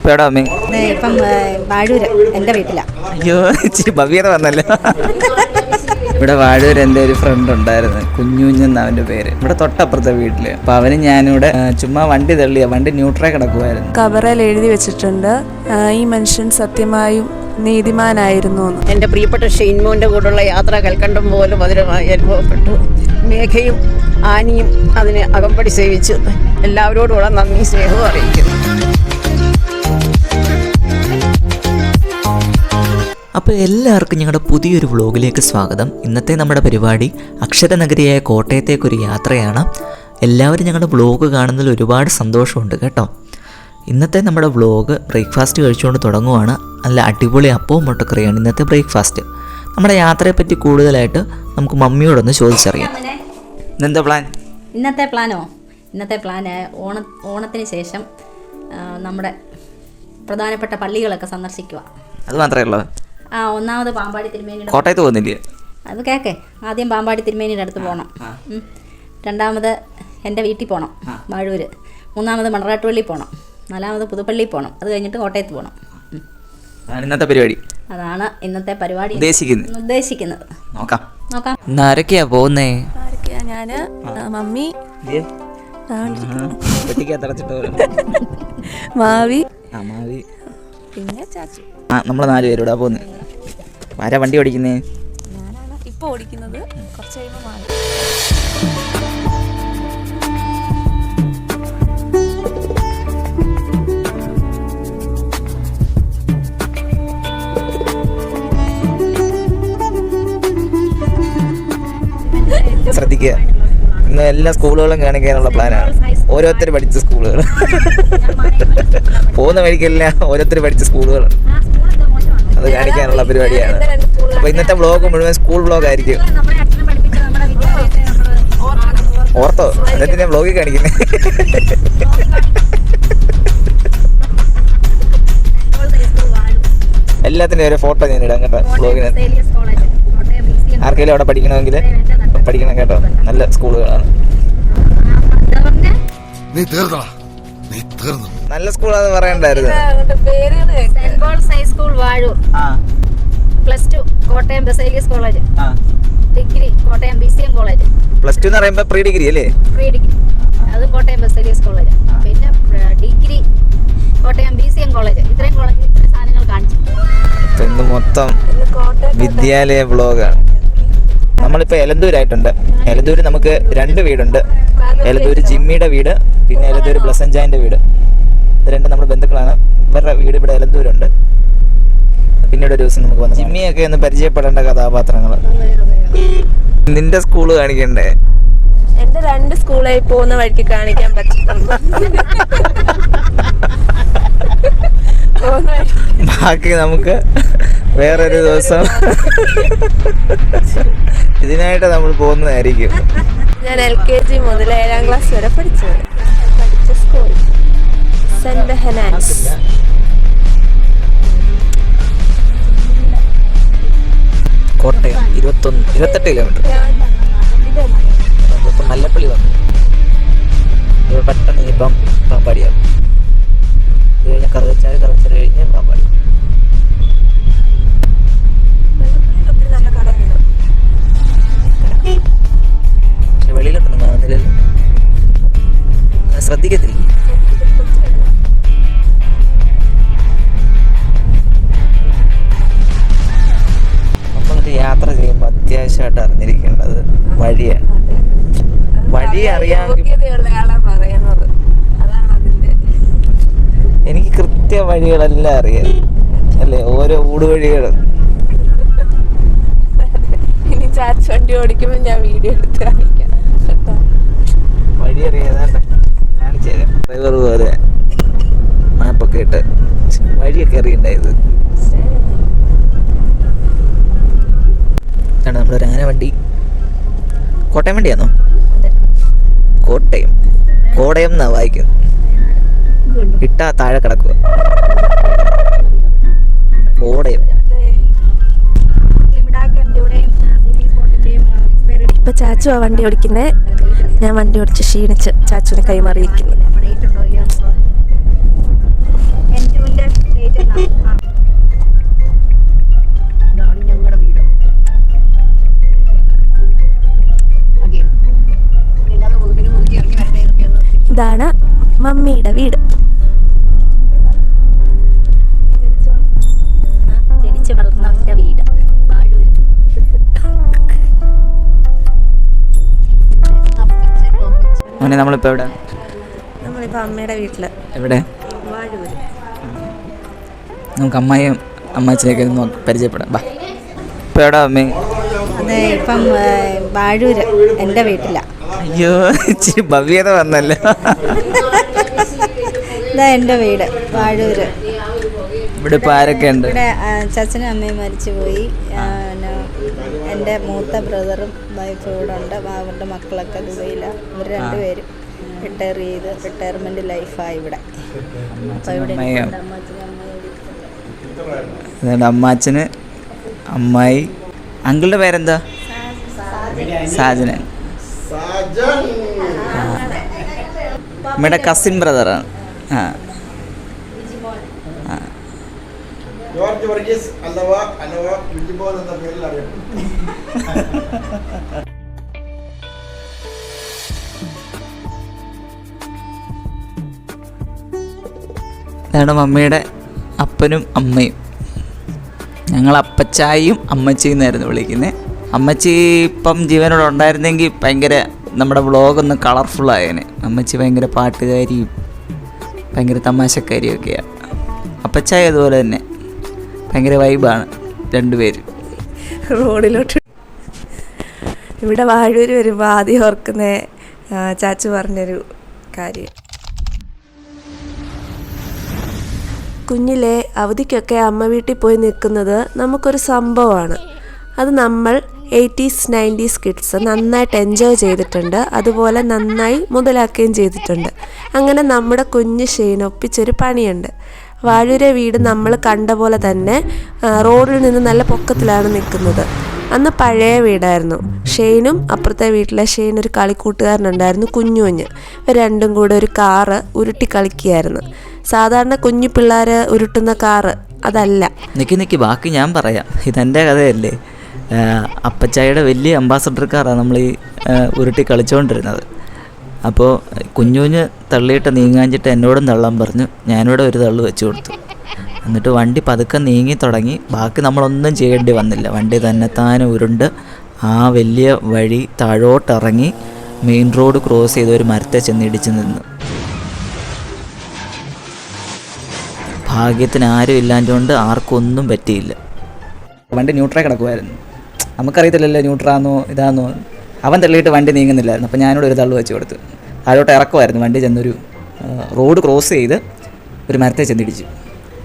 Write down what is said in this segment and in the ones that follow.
ഇപ്പം വാഴൂര് എൻ്റെ വീട്ടിലാണ്. അയ്യോ ഇച്ചിരി ഭവ്യത വന്നല്ലോ. ഇവിടെ വാഴൂർ എൻ്റെ ഒരു ഫ്രണ്ട് ഉണ്ടായിരുന്നു, കുഞ്ഞുഞ്ഞെന്ന് അവൻ്റെ പേര്. ഇവിടെ തൊട്ടപ്പുറത്തെ വീട്ടില്. അപ്പൊ അവന് ഞാനിവിടെ ചുമ്മാ വണ്ടി തള്ളിയ വണ്ടി ന്യൂട്രൽ കിടക്കുമായിരുന്നു. കവറിൽ എഴുതി വെച്ചിട്ടുണ്ട്, ഈ മനുഷ്യൻ സത്യമായും നീതിമാനായിരുന്നു. എൻ്റെ പ്രിയപ്പെട്ട ഷെയ്ൻമോൻ്റെ കൂടെയുള്ള യാത്ര കൽക്കണ്ടം പോലെ മധുരമായി അനുഭവപ്പെട്ടു. മേഘയും ആനിയും അതിനെ അകമ്പടി സേവിച്ച് എല്ലാവരോടുമുള്ള നന്ദി സ്നേഹവും അറിയിക്കുന്നു. അപ്പോൾ എല്ലാവർക്കും ഞങ്ങളുടെ പുതിയൊരു വ്ളോഗിലേക്ക് സ്വാഗതം. ഇന്നത്തെ നമ്മുടെ പരിപാടി അക്ഷരനഗരിയായ കോട്ടയത്തേക്കൊരു യാത്രയാണ്. എല്ലാവരും ഞങ്ങളുടെ വ്ളോഗ് കാണുന്നതിൽ ഒരുപാട് സന്തോഷമുണ്ട് കേട്ടോ. ഇന്നത്തെ നമ്മുടെ വ്ളോഗ് ബ്രേക്ക്ഫാസ്റ്റ് കഴിച്ചുകൊണ്ട് തുടങ്ങുവാണ്. നല്ല അടിപൊളി അപ്പവും മുട്ടക്കറിയാണ് ഇന്നത്തെ ബ്രേക്ക്ഫാസ്റ്റ്. നമ്മുടെ യാത്രയെപ്പറ്റി കൂടുതലായിട്ട് നമുക്ക് മമ്മിയോടൊന്ന് ചോദിച്ചറിയാം. എന്താ പ്ലാൻ? ഇന്നത്തെ പ്ലാന് ഓണത്തിന് ശേഷം നമ്മുടെ പ്രധാനപ്പെട്ട പള്ളികളൊക്കെ സന്ദർശിക്കുക. അത് മാത്രമേ ഉള്ളൂ? ഒന്നാമത് പാമ്പാടി തിരുമേനിയുടെ. കോട്ടയത്ത് പോകുന്നില്ലേ? അത് കേൾക്കേ, ആദ്യം പാമ്പാടി തിരുമേനിയുടെ അടുത്ത് പോകണം. രണ്ടാമത് എൻ്റെ വീട്ടിൽ പോകണം വാഴൂര്. മൂന്നാമത് മണറാട്ടുപള്ളി പോകണം. നാലാമത് പുതുപ്പള്ളി പോകണം. അത് കഴിഞ്ഞിട്ട് കോട്ടയത്ത് പോകണം. ഇന്നത്തെ പരിപാടി അതാണ് ഇന്നത്തെ പരിപാടി ഉദ്ദേശിക്കുന്നത്. നോക്കാം. ആരൊക്കെയാ പോകുന്നേ? ഞാന്, മമ്മി, മാവി, പിന്നെ ചാച്ചു. നമ്മള് 4 പേരൂടെ പോകുന്നത്. ആരാ വണ്ടി ഓടിക്കുന്നേ? ഞാനാണ് ഇപ്പൊ ഓടിക്കുന്നത്. കുറച്ച് കഴിയുമ്പോൾ മാവി. ശ്രദ്ധിക്കുക, ഇന്ന് എല്ലാ സ്കൂളുകളും കാണിക്കാനുള്ള പ്ലാനാണ്. ഓരോരുത്തർ പഠിച്ച സ്കൂളുകൾ പോകുന്ന വഴിക്കെല്ലാം ഓരോരുത്തർ പഠിച്ച സ്കൂളുകളാണ്, അത് കാണിക്കാനുള്ള പരിപാടിയാണ്. അപ്പൊ ഇന്നത്തെ വ്ളോഗ് മുഴുവൻ സ്കൂൾ വ്ളോഗ് ആയിരിക്കും. ഓർത്തോ? എന്നിട്ട് വ്ളോഗിൽ കാണിക്കുന്നേ. എല്ലാത്തിനും ഒരു ഫോട്ടോ ഞാൻ ഇടാം കേട്ടോ വ്ളോഗിന്. ആർക്കെങ്കിലും അവിടെ പഠിക്കണമെങ്കിൽ പഠിക്കണം കേട്ടോ, നല്ല സ്കൂളുകളാണ്. നല്ല സ്കൂളാന്ന് പറയണ്ടായിരുന്നു. Saint Paul's high school Vazhoor, +2 Kottayam Baselius college, degree Kottayam BCM college. +2 എന്ന് പറയുമ്പോ പ്രീ ഡിഗ്രി അല്ലേ? പ്രീ ഡിഗ്രി അത് കോട്ടയം ബസേലിയസ് കോളേജ്. പിന്നെ ഡിഗ്രി കോട്ടയം BCM കോളേജ്. ഇത്രയും കോളേജ് സാധനങ്ങൾ കാണിച്ചു. ഇന്ന് മൊത്തം വിദ്യാലയ ബ്ലോഗാണ്. നമ്മളിപ്പോൾ എലന്തൂരായിട്ടുണ്ട്. എലന്തൂര് നമുക്ക് 2 വീടുണ്ട്. എലന്തൂര് ജിമ്മിയുടെ വീട്, പിന്നെ എലന്തൂര് ബ്ലസഞ്ചാൻ്റെ വീട്. ഇത് 2 നമ്മുടെ ബന്ധുക്കളാണ്. ഇവരുടെ വീട് ഇവിടെ എലന്തൂരുണ്ട്. പിന്നീട് ഒരു ദിവസം നമുക്ക് വന്നു ജിമ്മിയൊക്കെ ഒന്ന് പരിചയപ്പെടേണ്ട കഥാപാത്രങ്ങൾ. നിന്റെ സ്കൂള് കാണിക്കണ്ടേ? എന്റെ 2 സ്കൂളിൽ പോകുന്ന വഴിക്ക് കാണിക്കാൻ പറ്റും. ബാക്കി നമുക്ക് വേറൊരു ദിവസം ഇതിനായിട്ട് നമ്മൾ പോകുന്നതായിരിക്കും. ഞാൻ LKG മുതൽ 7ാം ക്ലാസ് വരെ പഠിച്ച സ്കൂൾ സെന്റ് ഹെനാൻസ്. കോട്ടയം 28 കിലോമീറ്റർ. ഇപ്പം മല്ലപ്പള്ളി വന്നു. പെട്ടെന്ന് ഇപ്പം പാമ്പാടിയാവും. ഇത് കഴിഞ്ഞാൽ കറുവച്ചാൽ കഴിഞ്ഞ് പാമ്പാടി. പക്ഷെ വെളിയിലോട്ടൊന്നും കാണുന്നില്ലല്ലോ, ശ്രദ്ധിക്കത്തില്ല. നമ്മളൊരു യാത്ര ചെയ്യുമ്പോൾ അത്യാവശ്യമായിട്ട് അറിഞ്ഞിരിക്കേണ്ടത് വഴിയാണ്. വഴി അറിയാമെങ്കിൽ എനിക്ക് കൃത്യ വഴികളെല്ലാം അറിയാം അല്ലേ, ഓരോ ഊടുവഴികളും. ഇനി ചാർജ് വണ്ടി ഓടിക്കുമ്പോ ഞാൻ വീഡിയോ എടുത്ത് കാണിക്കാം. വഴി അറിയാതെ കാണിച്ചു തരാം. ഡ്രൈവർ പോലെ മാപ്പൊക്കെ ഇട്ട് വഴിയൊക്കെ അറിയണ്ടായത്. ഇതാണ് നമ്മളൊരു ആന വണ്ടി. കോട്ടയം വണ്ടിയാണോ? കോടയം എന്നാ വായിക്കുന്നത്. ഇട്ടാ താഴെ കിടക്കുക. കോടയം. ഇപ്പൊ ചാച്ചു ആ വണ്ടി ഓടിക്കുന്നേ. ഞാൻ വണ്ടി ഓടിച്ച് ക്ഷീണിച്ച് ചാച്ചുവിനെ കൈമാറിയിരിക്കുന്നു. ഇതാണ് മമ്മിയുടെ വീട്. ജനിച്ചു വളർന്നവന്റെ വീട് വാഴൂര്. മോനെ നമ്മളിപ്പോൾ എവിടെ? നമ്മളിപ്പോൾ അമ്മയുടെ വീട്ടിൽ. എവിടെ? വാഴൂര്. നമുക്ക് അമ്മായിയും അമ്മാച്ചനെയൊക്കെ ഒന്ന് പരിചയപ്പെടാം. ബാ, ഇപ്പോൾ എവിടെ അമ്മേ? അതെ, ഇപ്പം വാഴൂര് എൻ്റെ വീട്ടിലാണ്. അയ്യോ, ഇച്ചിരി ഭവ്യത വന്നല്ലോ. ഇതാ എൻ്റെ വീട് വാഴൂര്. ഇവിടെ ഇപ്പോൾ ആരൊക്കെ ഉണ്ട്? ഇവിടെ ചച്ചനും അമ്മയും മരിച്ചു പോയി. എൻ്റെ മൂത്ത ബ്രദറും വൈഫും ഇവിടെ ഉണ്ട്. അവരുടെ മക്കളൊക്കെ ദുബൈയിലാണ്. ഇവർ രണ്ടുപേരും റിട്ടയർമെൻറ്റ് ലൈഫായി ഇവിടെ. അപ്പോൾ ഇവിടെ അമ്മാച്ചന് അമ്മായി. അങ്കിളുടെ പേരെന്താ? സാജനൻ. അമ്മയുടെ കസിൻ ബ്രദറാണ്. ജോർജ് വർഗീസ് അല്ലവ വിജിബോൾ എന്ന പേരിൽ അറിയപ്പെടുന്നു. ഇതാണ് മമ്മിയുടെ അപ്പനും അമ്മയും. ഞങ്ങൾ അപ്പച്ചായും അമ്മച്ചിയും എന്നായിരുന്നു വിളിക്കുന്നത്. അമ്മച്ചി ഇപ്പം ജീവനോട് ഉണ്ടായിരുന്നെങ്കിൽ ഭയങ്കര നമ്മുടെ വ്ളോഗൊന്ന് കളർഫുള്ളായേനെ. അമ്മച്ചി ഭയങ്കര പാട്ടുകാരിയും ഭയങ്കര തമാശക്കാരിയും ഒക്കെയാണ്. അപ്പച്ചായ അതുപോലെ തന്നെ ഭയങ്കര വൈബാണ് രണ്ടുപേരും. റോഡിലോട്ട് ഇവിടെ വാഴൂര് വരുമ്പോൾ ആദ്യം ഓർക്കുന്ന ചാച്ചു പറഞ്ഞൊരു കാര്യം. കുഞ്ഞിലെ അവധിക്കൊക്കെ അമ്മ വീട്ടിൽ പോയി നിൽക്കുന്നത് നമുക്കൊരു സംഭവമാണ്. അത് നമ്മൾ 80s 90s കിഡ്സ് നന്നായിട്ട് എൻജോയ് ചെയ്തിട്ടുണ്ട്. അതുപോലെ നന്നായി മുതലാക്കുകയും ചെയ്തിട്ടുണ്ട്. അങ്ങനെ നമ്മുടെ കുഞ്ഞ് ഷെയ്ൻ ഒപ്പിച്ചൊരു പണിയുണ്ട്. വാഴൂരെ വീട് നമ്മൾ കണ്ട പോലെ തന്നെ റോഡിൽ നിന്ന് നല്ല പൊക്കത്തിലാണ് നിൽക്കുന്നത്. അന്ന് പഴയ വീടായിരുന്നു. ഷെയ്നും അപ്പുറത്തെ വീട്ടിലെ ഷെയ്ൻ ഒരു കളിക്കൂട്ടുകാരനുണ്ടായിരുന്നു, കുഞ്ഞുകുഞ്ഞ്. രണ്ടും കൂടെ ഒരു കാറ് ഉരുട്ടി കളിക്കുകയായിരുന്നു. സാധാരണ കുഞ്ഞു പിള്ളേർ ഉരുട്ടുന്ന കാറ് അതല്ല. നിൽക്കി ബാക്കി ഞാൻ പറയാം. ഇതെൻ്റെ കഥയല്ലേ. അപ്പച്ചായുടെ വലിയ അംബാസഡർ കാറാണ് നമ്മൾ ഈ ഉരുട്ടി കളിച്ചുകൊണ്ടിരുന്നത്. അപ്പോൾ കുഞ്ഞുകുഞ്ഞ് തള്ളിയിട്ട് നീങ്ങാഞ്ചിട്ട് എന്നോടും തള്ളാൻ പറഞ്ഞു. ഞാനിവിടെ ഒരു തള്ളു വെച്ച് കൊടുത്തു. എന്നിട്ട് വണ്ടി പതുക്കെ നീങ്ങി തുടങ്ങി. ബാക്കി നമ്മളൊന്നും ചെയ്യേണ്ടി വന്നില്ല. വണ്ടി തന്നെത്താനെ ഉരുണ്ട് ആ വലിയ വഴി താഴോട്ടിറങ്ങി മെയിൻ റോഡ് ക്രോസ് ചെയ്ത് ഒരു മരത്തെ ചെന്നിടിച്ച് നിന്നു. ഭാഗ്യത്തിന് ആരും ഇല്ലാഞ്ഞുകൊണ്ട് ആർക്കും ഒന്നും പറ്റിയില്ല. വണ്ടി ന്യൂട്രൽ കിടക്കുമായിരുന്നു. നമുക്കറിയത്തില്ലല്ലോ ന്യൂട്രാന്നോ ഇതാന്നോ. അവൻ തള്ളിയിട്ട് വണ്ടി നീങ്ങുന്നില്ലായിരുന്നു. അപ്പോൾ ഞാനിവിടെ ഒരു തള്ളു വെച്ച് കൊടുത്തു. താഴോട്ട് ഇറക്കുമായിരുന്നു. വണ്ടി ചെന്നൊരു റോഡ് ക്രോസ് ചെയ്ത് ഒരു മരത്തെ ചെന്നിടിച്ചു.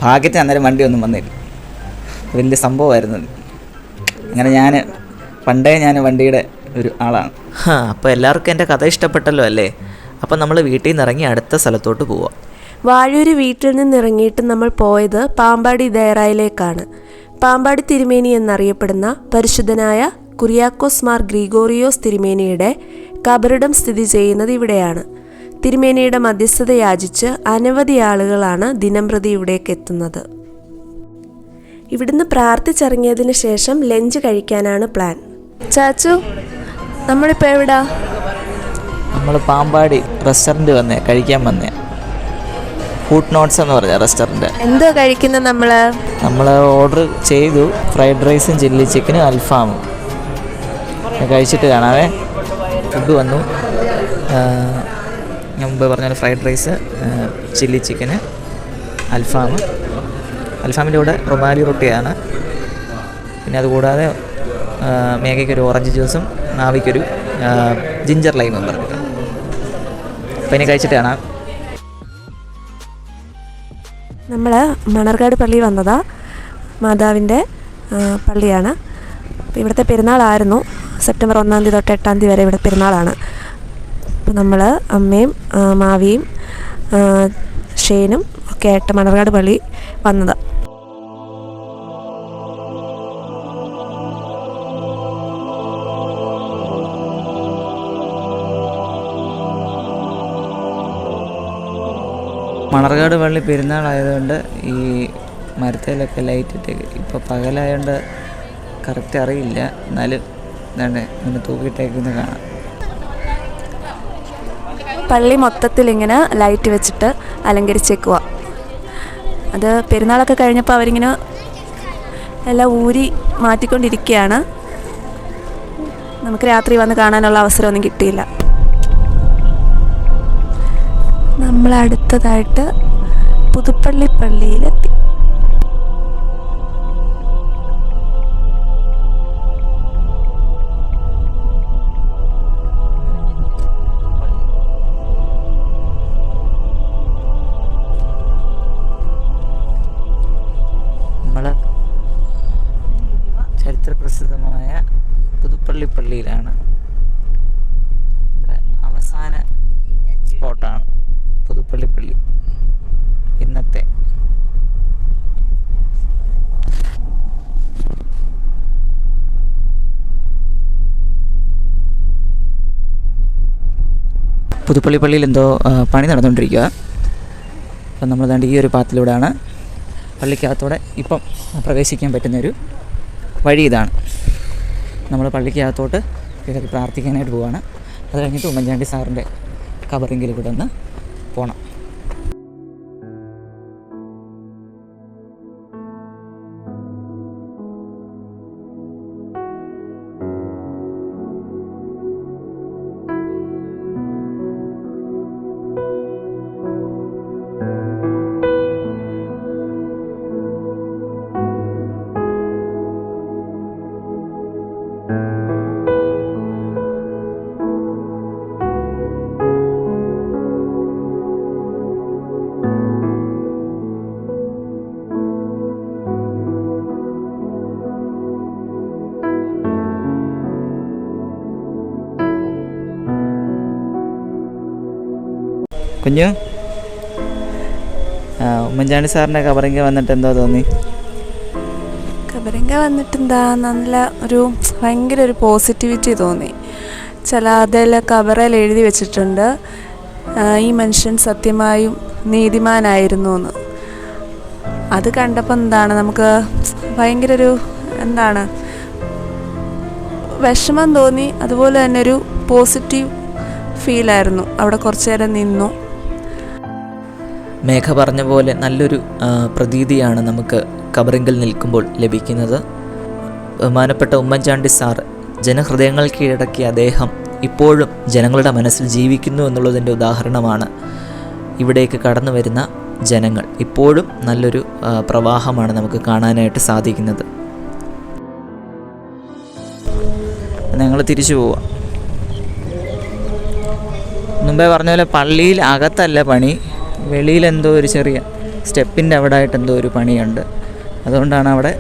ഭാഗ്യത്തിന് അന്നേരം വണ്ടിയൊന്നും വന്നില്ല. വലിയ സംഭവമായിരുന്നു. അങ്ങനെ പണ്ടേ ഞാൻ വണ്ടിയുടെ ഒരു ആളാണ്. അപ്പോൾ എല്ലാവർക്കും എൻ്റെ കഥ ഇഷ്ടപ്പെട്ടല്ലോ അല്ലേ? അപ്പോൾ നമ്മൾ വീട്ടിൽ നിന്ന് ഇറങ്ങി അടുത്ത സ്ഥലത്തോട്ട് പോവാം. വാഴൂര് വീട്ടിൽ നിന്നിറങ്ങിയിട്ട് നമ്മൾ പോയത് പാമ്പാടി ദേറായിലേക്കാണ്. പാമ്പാടി തിരുമേനി എന്നറിയപ്പെടുന്ന പരിശുദ്ധനായ കുര്യാക്കോസ് മാർ ഗ്രിഗോറിയോസ് തിരുമേനിയുടെ കബറിടം സ്ഥിതി ചെയ്യുന്നത് ഇവിടെയാണ്. തിരുമേനിയുടെ മധ്യസ്ഥത യാചിച്ച് അനവധി ആളുകളാണ് ദിനംപ്രതി ഇവിടേക്ക് എത്തുന്നത്. ഇവിടുന്ന് പ്രാർത്ഥിച്ചിറങ്ങിയതിന് ശേഷം ലഞ്ച് കഴിക്കാനാണ് പ്ലാൻ. ചാച്ചു, നമ്മളിപ്പോൾ എവിടാ? നമ്മൾ പാമ്പാടി റെസ്റ്റോറൻറ്റ് കഴിക്കാൻ വന്നേ. ഫുഡ് നോട്ട്സ് എന്ന് പറഞ്ഞ റെസ്റ്റോറൻറ്റ്. എന്തോ കഴിക്കുന്നത് നമ്മൾ ഓർഡർ ചെയ്തു. ഫ്രൈഡ് റൈസും ചില്ലി ചിക്കനും അൽഫാമും കഴിച്ചിട്ട് കാണാവേ. ഫുഡ് വന്നു. ഞാൻ മുമ്പ് പറഞ്ഞ ഫ്രൈഡ് റൈസ്, ചില്ലി ചിക്കന്, അൽഫാമിൻ്റെ കൂടെ റുമാലി റൊട്ടിയാണ്. പിന്നെ അതുകൂടാതെ മേഘയ്ക്കൊരു ഓറഞ്ച് ജ്യൂസും നാവിക്കൊരു ജിഞ്ചർ ലൈമും പറഞ്ഞിട്ട്. അപ്പോൾ ഇനി കഴിച്ചിട്ട് കാണാം. നമ്മൾ മണർകാട് പള്ളി വന്നതാ. മാതാവിൻ്റെ പള്ളിയാണ്. അപ്പോൾ ഇവിടുത്തെ പെരുന്നാളായിരുന്നു. സെപ്റ്റംബർ 1 തൊട്ട് 8 വരെ ഇവിടെ പെരുന്നാളാണ്. അപ്പോൾ നമ്മൾ അമ്മയും മാവിയും ഷെയ്നും ഒക്കെ ആയിട്ട് മണർകാട് പള്ളി വന്നതാണ്. മണർകാട് പള്ളി പെരുന്നാളായതുകൊണ്ട് ഈ മരത്തിലൊക്കെ ലൈറ്റ് ഇട്ട്. ഇപ്പോൾ പകലായതുകൊണ്ട് കറക്റ്റ് അറിയില്ല. എന്നാലും ഇങ്ങനെ തൂക്കിയിട്ടേക്കുന്നത് കാണാം. പള്ളി മൊത്തത്തിൽ ഇങ്ങനെ ലൈറ്റ് വെച്ചിട്ട് അലങ്കരിച്ചേക്കുക. അത് പെരുന്നാളൊക്കെ കഴിഞ്ഞപ്പോൾ അവരിങ്ങനെ എല്ലാം ഊരി മാറ്റിക്കൊണ്ടിരിക്കുകയാണ്. നമുക്ക് രാത്രി വന്ന് കാണാനുള്ള അവസരമൊന്നും കിട്ടിയില്ല. നമ്മൾ അടുത്തതായിട്ട് പുതുപ്പള്ളി പള്ളിയിലെത്തി. നമ്മൾ ചരിത്രപ്രസിദ്ധമായ പുതുപ്പള്ളി പള്ളിയിലാണ്. അവസാന സ്പോട്ടാണ് പുതുപ്പള്ളി പള്ളി ഇന്നത്തെ. പുതുപ്പള്ളി പള്ളിയിൽ എന്തോ പണി നടന്നുകൊണ്ടിരിക്കുക. അപ്പം നമ്മൾ ദാണ്ട് ഈ ഒരു പാത്തിലൂടെയാണ് പള്ളിക്കകത്തൂടെ ഇപ്പം പ്രവേശിക്കാൻ പറ്റുന്നൊരു വഴി. ഇതാണ് നമ്മൾ പള്ളിക്കകത്തോട്ട് കയറി പ്രാർത്ഥിക്കാനായിട്ട് പോവുകയാണ്. അത് കഴിഞ്ഞിട്ട് ഉമ്മൻചാണ്ടി സാറിൻ്റെ കബറിങ്കിൽ കൂടെ ഒന്ന് പോകണം. കുഞ്ഞു, ഉമ്മൻചാണ്ടി സാറിൻ്റെ കബറിങ്ക വന്നിട്ട് എന്തോ തോന്നി? കബറിങ്ക വന്നിട്ട് എന്താ നല്ല ഭയങ്കര ഒരു പോസിറ്റിവിറ്റി തോന്നി. അതിൽ കബറയിൽ എഴുതി വെച്ചിട്ടുണ്ട്, ഈ മനുഷ്യൻ സത്യമായും നീതിമാനായിരുന്നു എന്ന്. അത് കണ്ടപ്പോൾ നമുക്ക് ഭയങ്കര വിഷമം തോന്നി. അതുപോലെ തന്നെ ഒരു പോസിറ്റീവ് ഫീലായിരുന്നു. അവിടെ കുറച്ചു നേരം നിന്നു. മേഘ പറഞ്ഞ പോലെ നല്ലൊരു പ്രതീതിയാണ് നമുക്ക് കബറിങ്കിൽ നിൽക്കുമ്പോൾ ലഭിക്കുന്നത്. ബഹുമാനപ്പെട്ട ഉമ്മൻചാണ്ടി സാർ ജനഹൃദയങ്ങൾ കീഴടക്കിയ അദ്ദേഹം ഇപ്പോഴും ജനങ്ങളുടെ മനസ്സിൽ ജീവിക്കുന്നു എന്നുള്ളതിൻ്റെ ഉദാഹരണമാണ്. ഇവിടേക്ക് കടന്നു വരുന്ന ജനങ്ങൾ ഇപ്പോഴും നല്ലൊരു പ്രവാഹമാണ് നമുക്ക് കാണാനായിട്ട് സാധിക്കുന്നത്. ഞങ്ങൾ തിരിച്ചു പോവാം. മുമ്പേ പറഞ്ഞ പോലെ പള്ളിയിൽ അകത്തല്ല പണി, വെളിയിലെന്തോ ഒരു ചെറിയ സ്റ്റെപ്പിൻ്റെ അവിടെ ആയിട്ട് എന്തോ ഒരു പണിയുണ്ട്. അതുകൊണ്ടാണ് അവിടെ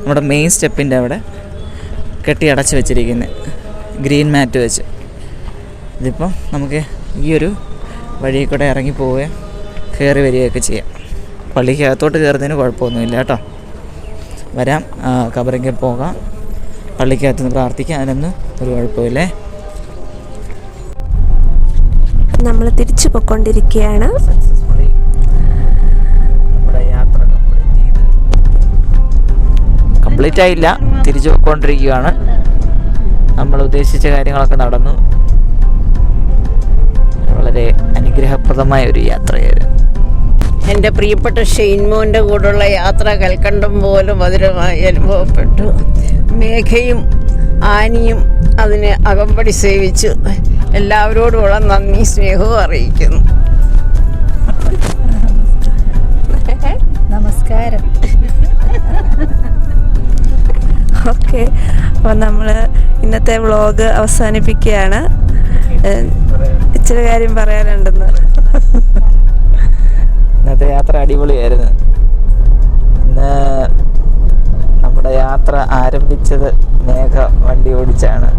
നമ്മുടെ മെയിൻ സ്റ്റെപ്പിൻ്റെ അവിടെ കെട്ടി അടച്ച് വെച്ചിരിക്കുന്നത് ഗ്രീൻ മാറ്റ് വെച്ച്. ഇതിപ്പം നമുക്ക് ഈ ഒരു വഴി കൂടെ ഇറങ്ങി പോവുകയും കയറി വരികയൊക്കെ ചെയ്യാം. പള്ളിക്കകത്തോട്ട് കയറുന്നതിന് കുഴപ്പമൊന്നുമില്ല കേട്ടോ. വരാം, കബറിങ്കിൽ പോകാം, പള്ളിക്കകത്തുനിന്ന് പ്രാർത്ഥിക്കാം, അതിനൊന്നും ഒരു കുഴപ്പമില്ലേ. നമ്മൾ തിരിച്ചു പോയിക്കൊണ്ടിരിക്കുകയാണ്. നമ്മുടെ യാത്ര കംപ്ലീറ്റ് ആയില്ല, തിരിച്ചു പോയിക്കൊണ്ടിരിക്കുകയാണ്. നമ്മൾ ഉദ്ദേശിച്ച കാര്യങ്ങളൊക്കെ നടന്നു. വളരെ അനുഗ്രഹപ്രദമായ ഒരു യാത്രയായിരുന്നു. എൻ്റെ പ്രിയപ്പെട്ട ഷെയ്ൻമോൻ്റെ കൂടെയുള്ള യാത്ര കൽക്കണ്ടം പോലും മധുരമായി അനുഭവപ്പെട്ടു. മേഘയും ആനിയും അതിനെ അകമ്പടി സേവിച്ചു. എല്ലാവരോടുമുള്ള നന്ദി സ്നേഹവും അറിയിക്കുന്നു. നമസ്കാരം. ഓക്കെ, അപ്പം നമ്മൾ ഇന്നത്തെ വ്ളോഗ് അവസാനിപ്പിക്കുകയാണ്. ഇച്ചിരി കാര്യം പറയാനുണ്ടെന്ന്. ഇന്നത്തെ യാത്ര അടിപൊളിയായിരുന്നു. ഇന്ന് നമ്മുടെ യാത്ര ആരംഭിച്ചത് മേഘ വണ്ടി ഓടിച്ചാണ്,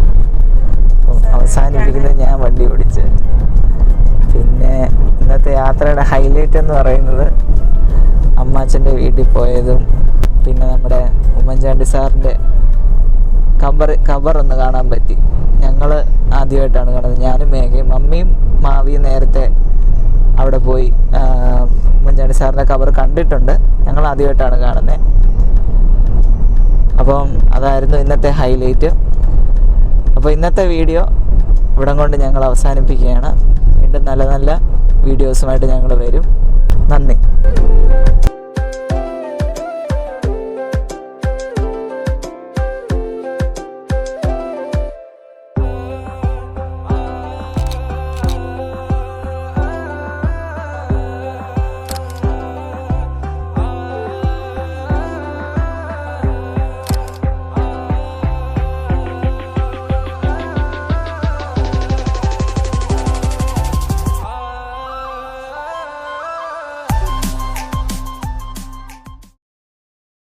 അവസാനിപ്പിക്കുന്നത് ഞാൻ വണ്ടി ഓടിച്ച്. പിന്നെ ഇന്നത്തെ യാത്രയുടെ ഹൈലൈറ്റ് എന്ന് പറയുന്നത് അമ്മാച്ചൻ്റെ വീട്ടിൽ പോയതും പിന്നെ നമ്മുടെ ഉമ്മൻചാണ്ടി സാറിൻ്റെ ഖബർ ഒന്ന് കാണാൻ പറ്റി. ഞങ്ങൾ ആദ്യമായിട്ടാണ് കാണുന്നത്, ഞാനും മേഘയും. മമ്മിയും മാവിയും നേരത്തെ അവിടെ പോയി ഉമ്മൻചാണ്ടി സാറിൻ്റെ ഖബർ കണ്ടിട്ടുണ്ട്, ഞങ്ങൾ ആദ്യമായിട്ടാണ് കാണുന്നത്. അപ്പം അതായിരുന്നു ഇന്നത്തെ ഹൈലൈറ്റ്. അപ്പോൾ ഇന്നത്തെ വീഡിയോ ഇവിടം കൊണ്ട് ഞങ്ങൾ അവസാനിപ്പിക്കുകയാണ്. വീണ്ടും നല്ല നല്ല വീഡിയോസുമായിട്ട് ഞങ്ങൾ വരും. നന്ദി.